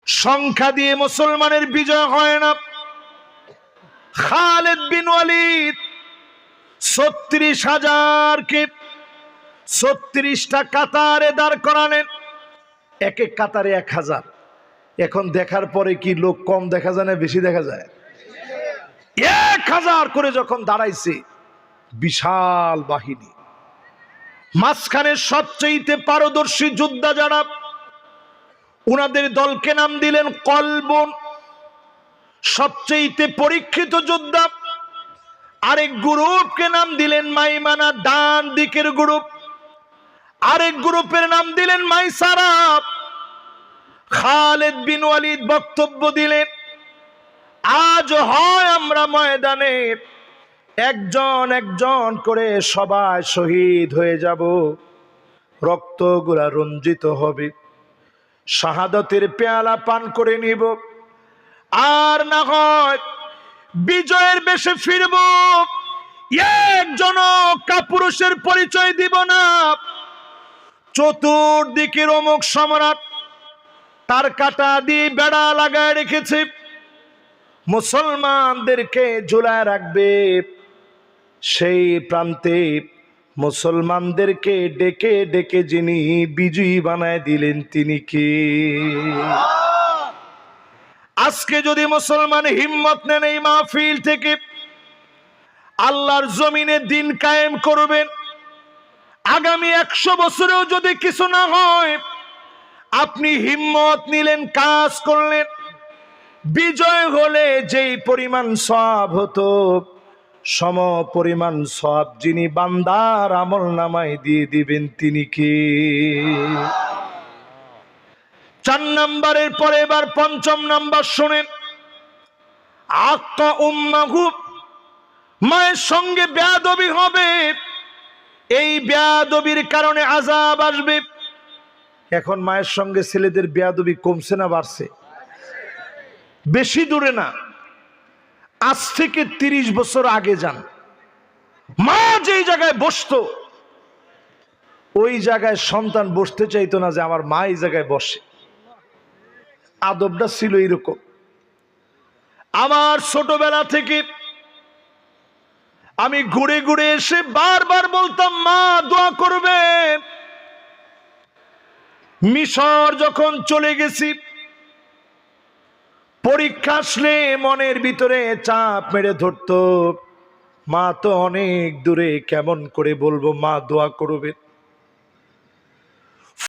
সংখ্যা দিয়ে মুসলমানের বিজয় হয় না। খালিদ বিন ওয়ালিদ ৩৬,০০০কে ৩৬টা কাতারে দাঁড় করালেন, এক এক কাতারে ১,০০০। এখন দেখার পরে কি লোক কম দেখা যায় না বেশি দেখা যায়? ১,০০০ করে যখন দাঁড়াইছে, বিশাল বাহিনী, মাঝখানে সবচেয়ে পারদর্শী যোদ্ধা যারা, উনাদের দলকে নাম দিলেন কলবুন, সবচেয়ে পরীক্ষিত যোদ্ধা। আরেক গ্রুপকে নাম দিলেন মাইমানা, ডান দিকের গ্রুপ। আরেক গ্রুপের নাম দিলেন মাইসারা। খালিদ বিন ওয়ালিদ বক্তব্য দিলেন, আজ হয় আমরা ময়দানে একজন একজন করে সবাই শহীদ হয়ে যাব, রক্তগুলা রঞ্জিত হবে, শাহাদাতের পেয়ালা পান করে নিব, আর না হয় বিজয়ের বেশে ফিরব, একজন কাপুরুষের পরিচয় দিব না। চতুর্দিকের অমুক সম্রাট তার কাটা দিয়ে বেড়া লাগায় রেখেছে, মুসলমানদেরকে ঝুলায় রাখবে। সেই প্রান্তে মুসলমানদেরকে ডেকে ডেকে যিনি বিজয়ী বানায় দিলেন তিনি কে? আজকে যদি মুসলমান হিম্মত নেন এই মাহফিল থেকে আল্লাহর জমিনে দিন কায়েম করবেন, আগামী ১০০ বছরেও যদি কিছু না হয়, আপনি হিম্মত নিলেন, কাজ করলেন, বিজয় হলে যেই পরিমাণ সওয়াব হতো, সম পরিমাণ সওয়াব যিনি বান্দার আমল নামায় দিয়ে দিবেন তিনি কে? ৪ নম্বরের পরে এবার ৫ম নাম্বার শোনেন। আক্কা উম্মাহু, মায়ের সঙ্গে বেয়াদবি হবে, এই বেয়াদবির কারণে আযাব আসবে। এখন মায়ের সঙ্গে ছেলেদের বেয়াদবি কমছে না বাড়ছে? বেশি দূরে না, আজ থেকে ৩০ বছর আগে যান, মা যেই জায়গায় বসতো ওই জায়গায় সন্তান বসতে চাইতো না যে আমার মা এই জায়গায় বসে। আদবটা ছিল এরকম। আমার ছোটবেলা থেকে আমি ঘুরে ঘুরে এসে বারবার বলতাম, মা দোয়া করবে। মিশর যখন চলে গেছি, পরীক্ষা আসলে মনের ভিতরে চাপ মেরে ধরতো, মা তো অনেক দূরে, কেমন করে বলবো মা দোয়া করবে।